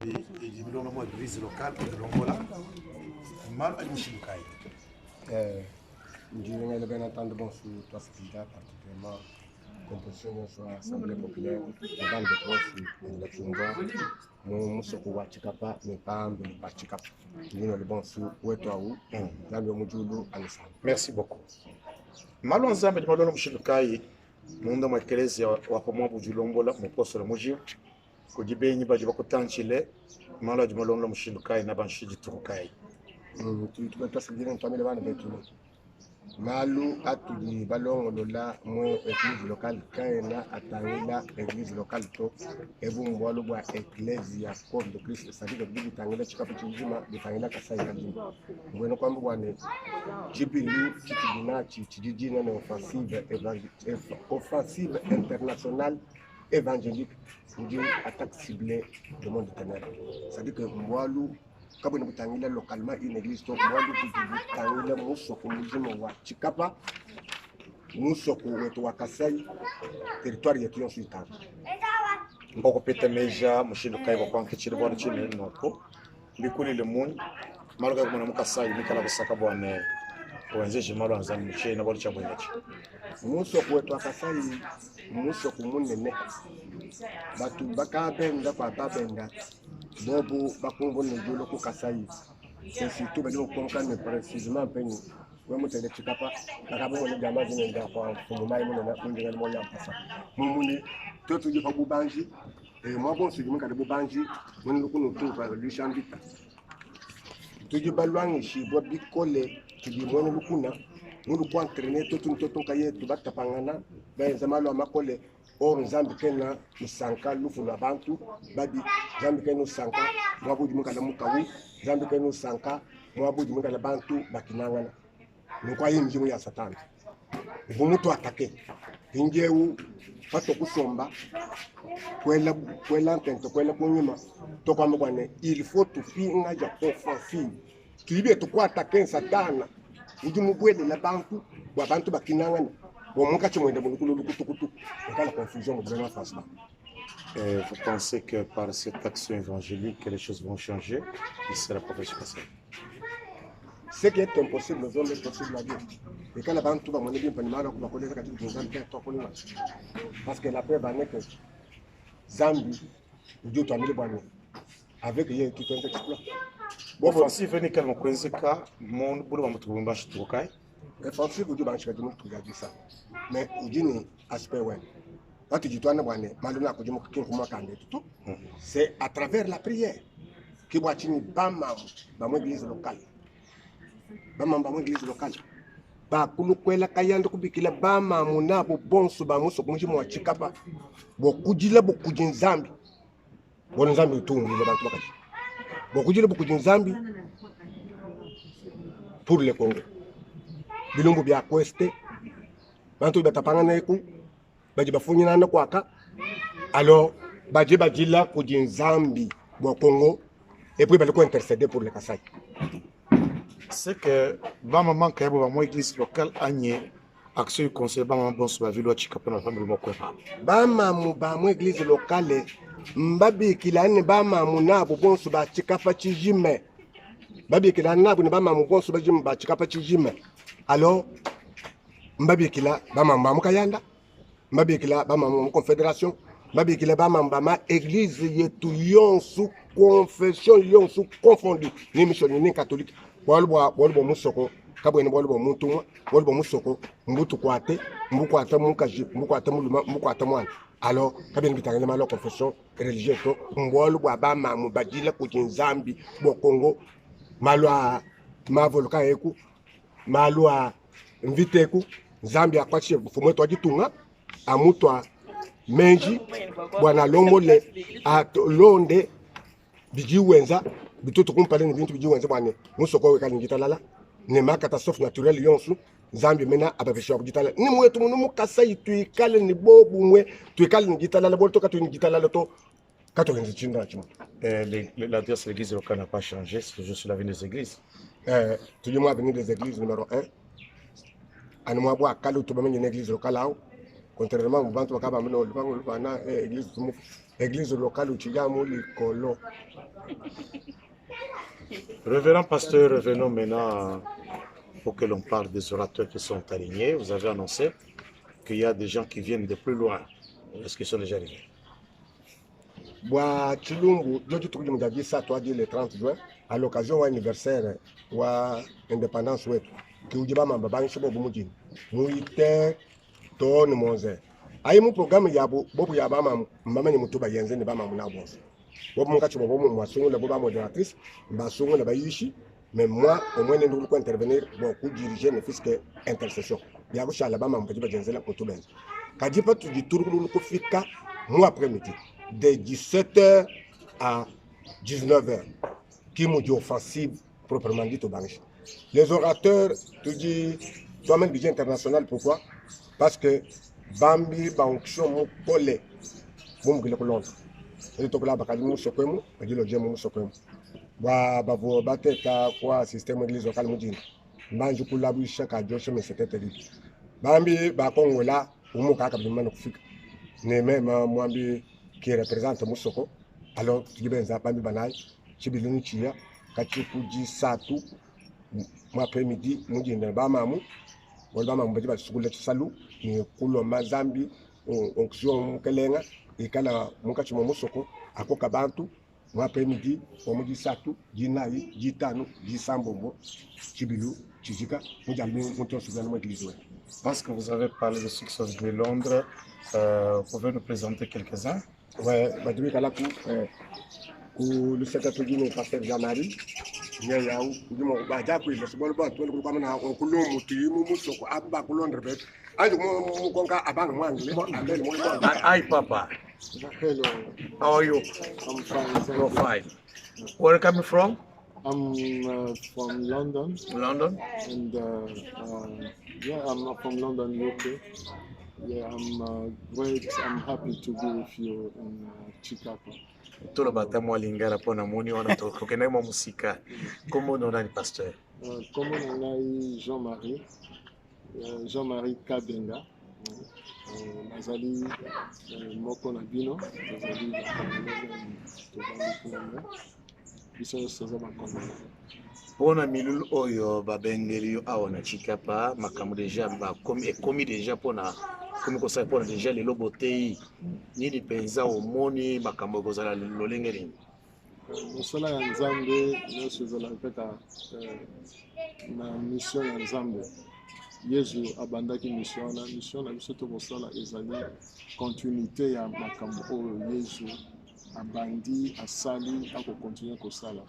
et du long mois d'église locale de l'Angola. Mal à l'Ichilukai. Je vais bien entendre bon sur toi, particulièrement composition de l'Assemblée populaire, devant de grosses élections. Mon soko wa chikapa ne pambe pa chikapa. Ndino le bon sur wetu au. Zambi mujulu alisana. Merci beaucoup. Malo nzambe de malolo Mshilukai. Munda mwa ekelezia wa pamoja bujulombola muposo la mujio. Kujibenyi baji bakutanchile. Malo de malolo Mshilukai na banshiji turukai. Tu peux passer bien toi mais le bana betu. Malu atudi balongo lola mwe église locale kaena atangila église locale to ebu mbwalo bwa ecclesia corps de Christ c'est-à-dire que bibi tangila chikapu chijima bitangila kasai kali ngweno kwamba bwane jibilu chitibina chijijina na offensive internationale évangélique pour dire attaque ciblée du monde ténèbres c'est-à-dire que mbwalo kabo nibutangila localement une église to mbwalo butangila musoko mujima wa chikapa musoko wetu wa Kasai territoire yetu yonse itano mboko peta meja Mshilukai wa kwanke chile bwana chile noko bikuli le mun malo ka mwana mukasai mikala kusaka bwana wenzeje malo anzani mche na bwana chabwe yachi musoko wetu wa Kasai musoko munene batu bakabenda kwa babenda bobo bakumbo nejulo ku Kasai c'est surtout bali okonkane précisément peni we mutende chikapa akabo le jama zinenda kwa fumumai munena kundinga mo ya pasa mumuni to tuje pa bubanji mo bon se jumuka de bubanji mun lukuno to pa lushambika tuje balwangi shi bo bikole tuje mo lukuna mun ko entraîner to tun kaye to batapangana ben zamalo amakole or nzambi kena musanka lufu na bantu babi nzambi kena musanka mwabuji mukala mukawi nzambi kena musanka mwabuji mukala bantu bakinangana nkwa yinjimu ya satani umutu atake injeu pato kusomba kwela ntento kwela kunyuma to kwamba kwane il faut tout finga ja offensive tuibe to kwa atake satana ujumu bwele la bantu wa bantu bakinangana. Vous pensez que par cette action évangélique, les choses vont changer d'ici la profession passée? Ce qui est impossible, nous sommes possible à Dieu. Et quand la banque va monter bien, parce que la paix va naître Zambie, Dieu t'a mis le bannier. Avec lui, tout un exploit. Bon, offensive, venez qu'elle m'a connu ça, mon boulot va me trouver un bâche de Tokai. Offensive, Dieu va me trouver ça. Mais il dit aspect ouais. Quand tu dis toi c'est à travers la prière que va tini bama ba mo église locale. Bama ba mo église locale. Ba kulukwela kayando kubikila bama muna bo bonso ba muso kumji mo chikapa. Bo kujila bo kujinzambi. Bo nzambi tu ni ba bakati. Bo kujila bo kujinzambi pour le Congo. Bilumbu bya kweste bantu batapanga neku baji bafunyina na kwaka alors baji bajila kujinzambi bo Congo et puis baliko intercéder pour le Kasai. C'est que ba maman kayabo ba mo église locale anye action conseil ba maman bon so ville wa chikapa na famille mo kwepa ba mamu ba mo église locale mbabi kilane ba mamu na bo bon so ba chikapa chijime babi kilane na bo ba mamu bon so ba jim ba chikapa chijime alors mbabikila bamamba mukayanda mbabikila bamamba mu confédération mbabikila bamamba ma église yetu yonsu confession yonsu confondu ni mission ni catholique bolbo musoko kabwene bolbo muntu bolbo musoko mbutu kwate mbukwata mukaji mbukwata muluma mbukwata mwana alors kabene bitangele malo confession religieuse to bolbo bamamba mubajila kujinzambi bo Congo malwa mavoluka yeku malwa mviteku Zambia kwachi mfumo wetu wajitunga amutwa menji bwana lomole londe bijiwenza bitutu kumpale ni bintu bijiwenza bwana musoko we kali ngitalala ne ma catastrophe naturelle yonsu Zambia mena ababisha kujitala ni mwetu munumu Kasai tuikale ni bobu mwe tuikale ngitalala bolto katu ngitalala to kato ngizinda chimo l'adresse de l'église locale n'a pas changé, c'est juste l'avenir des églises. Toujours l'avenir des églises numéro 1. Anumwa bwa kalu tubamenye l'église locale ao contrairement au bantu bakaba mino na église locale utigamu likolo. Révérend pasteur, revenons maintenant pour que l'on parle des orateurs qui sont alignés. Vous avez annoncé qu'il y a des gens qui viennent de plus loin. Est-ce qu'ils sont déjà arrivés? Bwa Chilumbu, Jojo Tukuji Mdagi ça toi dit le 30 juin, à l'occasion de l'anniversaire wa indépendance wetu. Ki ujiba mamba bangi shibo bumuji. Muite to ni monze. Ayi mu programme ya bobu ya bama mama ni mutuba yenze ni bama muna boss. Bobu muka chibo bobu mwasungu na boba modératrice, mbasungu na bayishi, mais moi au moins ne ndulu ko intervenir bon ku diriger ne fisque intercession. Ya ko shala bama mbajiba yenze la mutuba. Kadipa tu di turulu ko fika moi après-midi. De 17h à 19h, qui m'ont dit offensive proprement dit au Bangladesh. Les orateurs, tu dis, toi-même budget international, pourquoi? Parce que Bambi, Banction, mon collègue, bon, il est pour Londres. Et donc là, Bakadi mou sokwemu, dit le Dieu mou sokwemu. Vous battez quoi, système église locale moudine. Banjo pour la bouche, chaque adjoint, mais c'était terrible. Bambi, Bakon, là, ou mon kaka, bien magnifique. Ne même moi, qui représente Moussoko, alors tu dis ben Zapambi Banai, Chibilini Chia, Kachukuji Satu, moi après-midi, Moudi Nebamamu, Olbama Mbadiba Sukula Salu, ni Kulo Mazambi, Onction Kelenga, et Kana Mukachumo Moussoko, à Kokabantu, moi après-midi, Omudi Satu, Jinai, Jitano, Jisambombo, Chibilu, Chizika, Moudjami, Monton Souveranement Église. Parce que vous avez parlé de succès de Londres, vous pouvez nous présenter quelques-uns? Ouais, Badoué Kalakou, le secrétaire du pasteur Jean-Marie, Niayaou, du mot Badakou, le second bord, tout le monde a un coulon, Moussoko, Abba, Coulon, I don't conquer Abang Wang. Hi, Papa. Hello. How are you? I'm fine. You're fine. Where are you coming from? I'm from London. London? And yeah, I'm from London, UK. Yeah, I'm great. I'm happy to be with you in Chicago. Tout le bâtiment à Lingara pour Namoni, on a trouvé mon musique. Comment on a le pasteur? Comment on a Jean-Marie? Jean-Marie Kabenga. Nazali Moko Nabino. Nazali Pona milul oyo babengeli yo awa na Chikapa makambo deja ba komi deja pona komi ko sa pona deja le lobotei ni di penza omoni makambo kozala lolenge nini mosala ya Nzambe nyonso ezala kaka na mission ya Nzambe. Yesu abandaki mission na biso tokosala ezali continuité ya makambo oyo Yesu abandi asali akokontinue kosala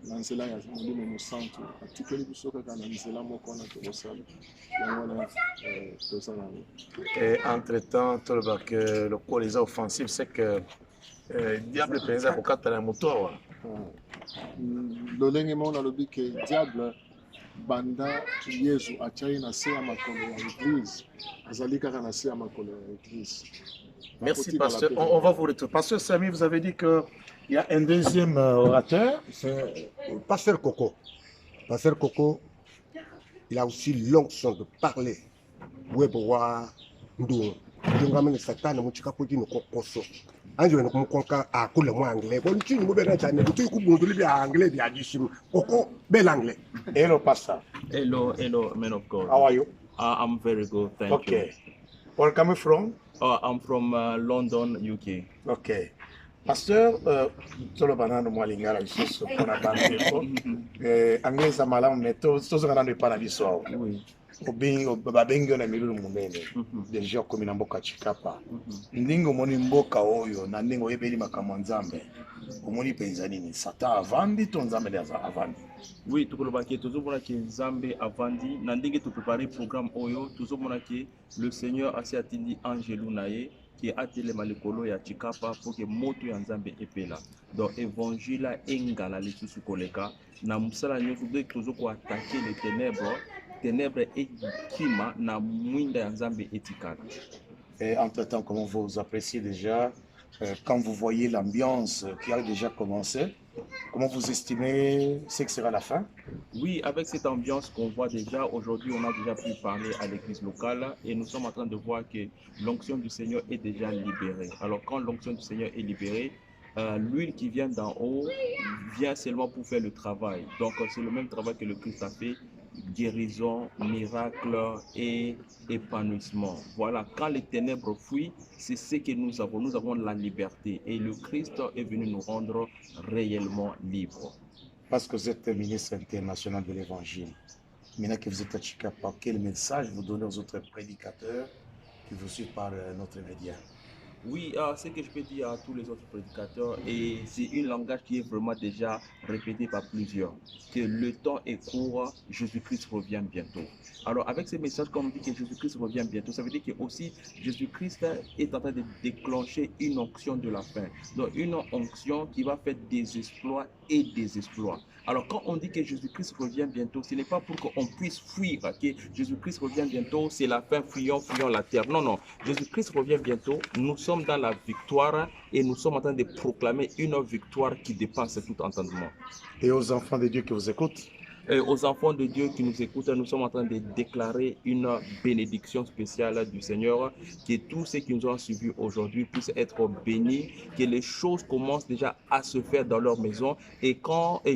na nzela ya Molimo Mosantu atikeli biso kaka na nzela moko wana tokosala yango wana tozala. Et entre-temps toloba que le col les offensifs c'est que diable penza kokata na moto awa lolenge mona lobi ke diable banda Yesu achai na se ya makolo ya église azali kaka na se ya makolo ya église. Merci, pasteur. On va vous retrouver. Pasteur Samy, vous avez dit qu'il y a un deuxième orateur. C'est Pasteur Coco. Pasteur Coco, il a aussi l'onction de parler. Oui, pour voir. Nous avons Satan, nous avons dit nous kokoso. Anjo nous konka a kule mo anglais. Bon tu nous bena chane, tu ku bundu li anglais bi adishim. Coco bel anglais. Hello, pastor. Hello, man of God. How are you? I'm very good, thank you. Okay. Where are you coming from? I'm from London, UK. Okay. Pasteur, tolo banano mo lingala biso pona bande ko. Anglais sa malamu meto, tozo kana no para biso. Oui. Obingo babengo na milulu munene. Deja komi na mboka Chikapa. Ndingo moni mboka oyo na ndingo yebeli makambo Nzambe. Omoni penza nini? Satan avandi to Nzambe leza avandi. Oui, tukoloba ke tozomona ke Nzambe avandi na ndenge to préparer programme oyo tozomona ke le Seigneur asi atindi angelu na ye qui a telema likolo ya Chikapa pour que moto ya Nzambe epela. Donc évangile engala lisusu koleka na musala nyonso de tozoko attaquer les ténèbres et kima na mwinda ya Nzambe etikala. Et entre-temps, comment vous appréciez déjà quand vous voyez l'ambiance qui a déjà commencé, comment vous estimez ce que sera la fin? Oui, avec cette ambiance qu'on voit déjà, aujourd'hui, on a déjà pu parler à l'église locale et nous sommes en train de voir que l'onction du Seigneur est déjà libérée. Alors, quand l'onction du Seigneur est libérée, l'huile qui vient d'en haut vient seulement pour faire le travail. Donc, c'est le même travail que le Christ a fait, guérison, miracle et épanouissement. Voilà, quand les ténèbres fuient, c'est ce que nous avons. Nous avons la liberté et le Christ est venu nous rendre réellement libres. Parce que vous êtes ministre international de l'Évangile. Maintenant que vous êtes à Chicapa, quel message vous donnez aux autres prédicateurs qui vous suivent par notre média? Oui, ce que je peux dire à tous les autres prédicateurs, et c'est un langage qui est vraiment déjà répété par plusieurs, que le temps est court, Jésus-Christ revient bientôt. Alors avec ces messages, quand on dit que Jésus-Christ revient bientôt, ça veut dire que aussi Jésus-Christ est en train de déclencher une onction de la fin. Donc une onction qui va faire des exploits et des exploits. Alors quand on dit que Jésus-Christ revient bientôt, ce n'est pas pour qu'on puisse fuir, que Jésus-Christ revient bientôt, c'est la fin, fuyons la terre. Non, non, Jésus-Christ revient bientôt, nous sommes dans la victoire et nous sommes en train de proclamer une victoire qui dépasse tout entendement. Et aux enfants de Dieu qui vous écoutent? Et aux enfants de Dieu qui nous écoutent, nous sommes en train de déclarer une bénédiction spéciale du Seigneur, que tous ceux qui nous ont suivis aujourd'hui puissent être bénis, que les choses commencent déjà à se faire dans leur maison et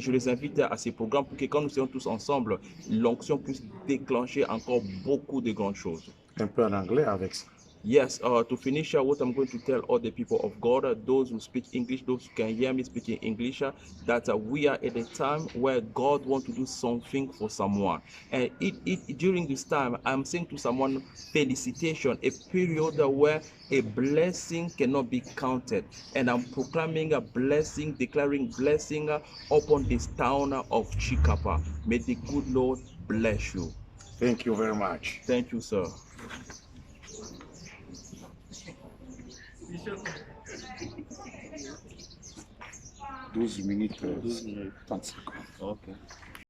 je les invite à ces programmes pour que quand nous serons tous ensemble, l'onction puisse déclencher encore beaucoup de grandes choses. Un peu en anglais avec ça. Yes, to finish what I'm going to tell all the people of God, those who speak English, those who can hear me speaking English, that we are at a time where God wants to do something for someone. And during this time, I'm saying to someone, felicitation, a period where a blessing cannot be counted. And I'm proclaiming a blessing, declaring blessing upon this town of Chicapa. May the good Lord bless you. Thank you very much. Thank you, sir. 12 minutes 35 secondes. Okay.